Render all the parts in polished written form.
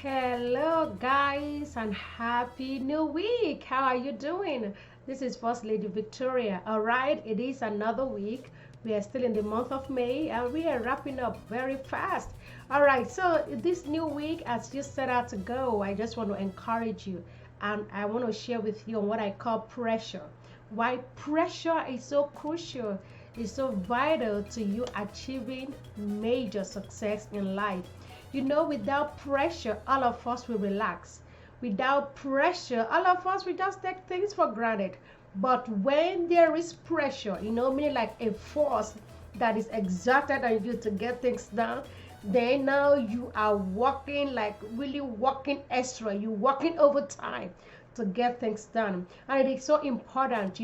Hello, guys, and happy new week. How are you doing? This is First Lady Victoria. All right, it is another week. We are still in the month of May and we are wrapping up very fast. All right, so this new week, as you set out to go, I just want to encourage you and I want to share with you on what I call pressure. Why pressure is so crucial, is so vital to you achieving major success in life. Without pressure, all of us will relax. Without pressure, all of us will just take things for granted. But when there is pressure, meaning like a force that is exerted on you to get things done, then now you are working, like really working extra. You're working overtime to get things done. And it is so important,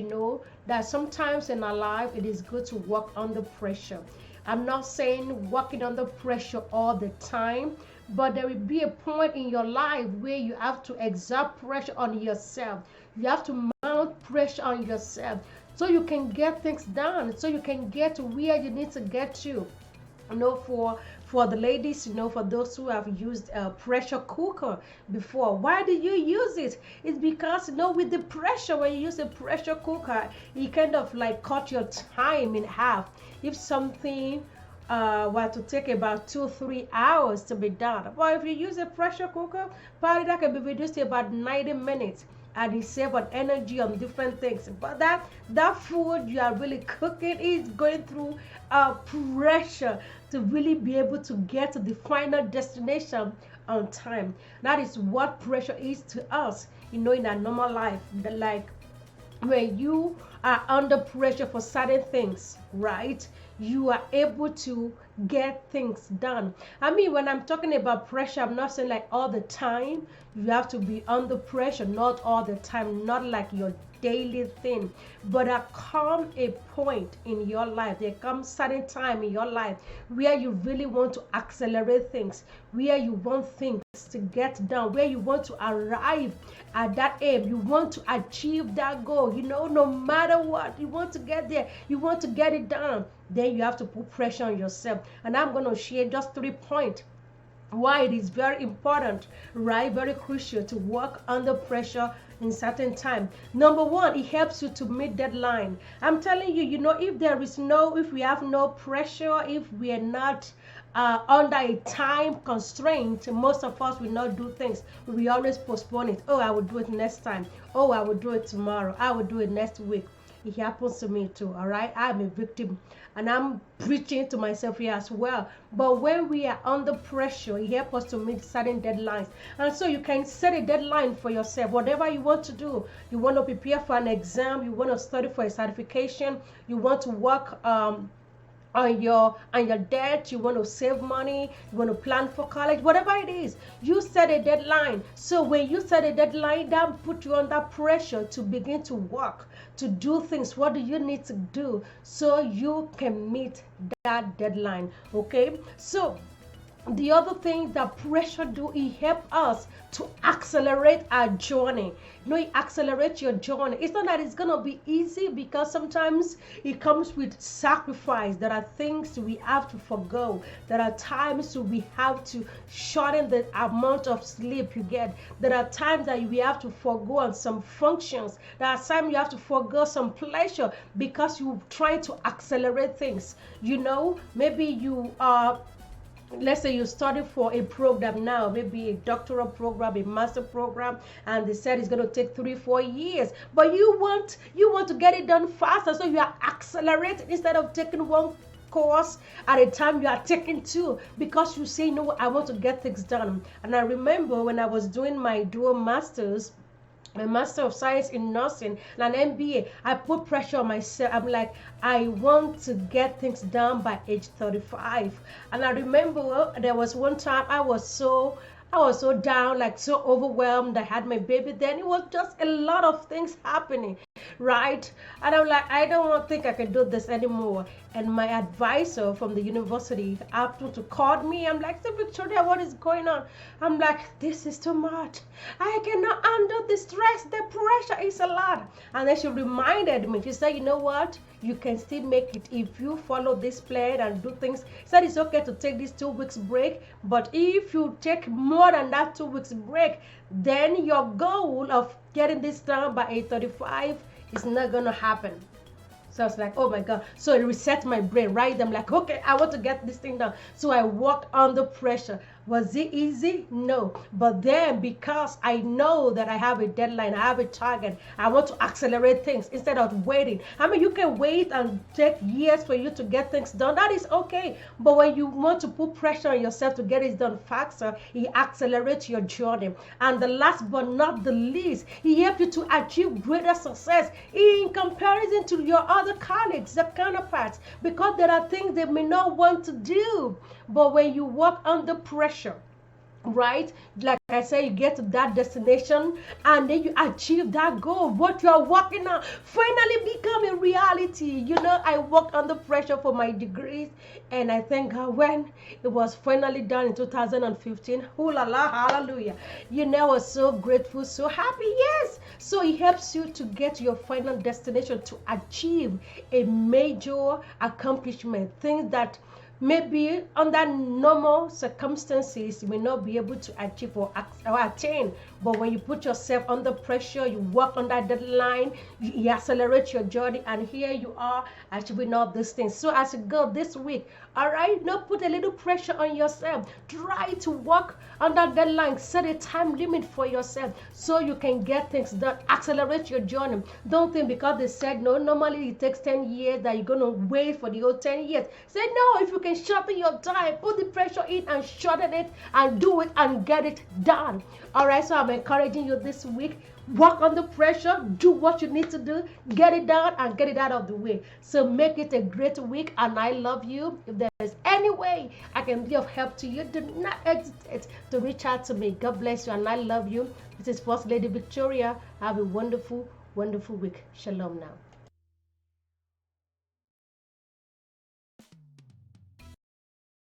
that sometimes in our life it is good to work under pressure. I'm not saying working under pressure all the time, but there will be a point in your life where you have to exert pressure on yourself. You have to mount pressure on yourself so you can get things done, so you can get to where you need to get to. For the ladies, for those who have used a pressure cooker before, why do you use it? It's because with the pressure, when you use a pressure cooker, it kind of like cut your time in half. If something were to take about 2-3 hours to be done, but if you use a pressure cooker, probably that can be reduced to about 90 minutes, and you save on energy on different things. But that food you are really cooking is going through pressure to really be able to get to the final destination on time. That is what pressure is to us, in our normal life. Like when you are under pressure for certain things, right? You are able to get things done. I mean, when I'm talking about pressure, I'm not saying like all the time you have to be under pressure, not all the time, not like your daily thing. But there come a point in your life, there comes certain time in your life where you really want to accelerate things, where you want things to get done, where you want to arrive at that aim, you want to achieve that goal, no matter what, you want to get there, you want to get it done. Then you have to put pressure on yourself. And I'm going to share just 3 points why it is very important, right? Very crucial to work under pressure in certain time. Number one, it helps you to meet deadline. I'm telling you, if we have no pressure, if we are not under a time constraint, most of us will not do things. We always postpone it. Oh, I will do it next time. Oh, I will do it tomorrow. I will do it next week. It happens to me too, all right? I'm a victim and I'm preaching to myself here as well. But when we are under pressure, it helps us to meet certain deadlines. And so you can set a deadline for yourself, whatever you want to do. You want to prepare for an exam, you want to study for a certification, you want to work on your debt, you want to save money, you want to plan for college, whatever it is, you set a deadline. So when you set a deadline, that put you under pressure to begin to work, to do things. What do you need to do so you can meet that deadline? Okay, so the other thing that pressure do, it help us to accelerate our journey. It accelerates your journey. It's not that it's gonna be easy, because sometimes it comes with sacrifice. There are things we have to forgo. There are times we have to shorten the amount of sleep you get. There are times that we have to forgo on some functions. There are times you have to forgo some pleasure because you're trying to accelerate things. Maybe you are, let's say you study for a program now, maybe a doctoral program, a master program, and they said it's going to take 3-4 years, but you want to get it done faster, so you are accelerating. Instead of taking one course at a time, you are taking two, because you say, no, I want to get things done. And I remember when I was doing my dual masters, a master of science in nursing and an MBA, I put pressure on myself. I'm like, I want to get things done by age 35. And I remember there was one time I was so down, like so overwhelmed. I had my baby then. It was just a lot of things happening, right? And I'm like, I don't want to think I can do this anymore. And my advisor from the university happened to call me. I'm like, so Victoria, what is going on? I'm like, this is too much. I cannot handle the stress. The pressure is a lot. And then she reminded me. She said, you know what? You can still make it if you follow this plan and do things. She said it's okay to take this 2 weeks break, but if you take more than that 2 weeks break, then your goal of getting this done by 8:35 is not gonna happen. So I was like, oh my God. So it reset my brain, right? I'm like, okay, I want to get this thing done. So I worked under pressure. Was it easy? No. But then because I know that I have a deadline, I have a target, I want to accelerate things instead of waiting. I mean, you can wait and take years for you to get things done. That is okay. But when you want to put pressure on yourself to get it done faster, it accelerates your journey. And the last but not the least, it helps you to achieve greater success in comparison to your other colleagues, the counterparts, because there are things they may not want to do. But when you work under pressure, right, like I said, you get to that destination and then you achieve that goal. What you are working on finally become a reality. You know, I worked under pressure for my degrees, and I thank God when it was finally done in 2015. Ooh la la, hallelujah. You know, I was so grateful, so happy. Yes. So it helps you to get to your final destination, to achieve a major accomplishment, things that maybe under normal circumstances you may not be able to achieve or attain. But when you put yourself under pressure, you work on that deadline, you accelerate your journey, and here you are achieving all these things. So as you go this week, all right, now put a little pressure on yourself. Try to work on that deadline. Set a time limit for yourself so you can get things done. Accelerate your journey. Don't think because they said no, normally it takes 10 years that you're going to wait for the whole 10 years. Say no, if you can shorten your time, put the pressure in and shorten it and do it and get it done. All right, so I'm encouraging you this week. Work under pressure, do what you need to do, get it done and get it out of the way. So make it a great week, and I love you. If there's any way I can be of help to you, do not hesitate to reach out to me. God bless you, and I love you. This is First Lady Victoria. Have a wonderful, wonderful week. Shalom now.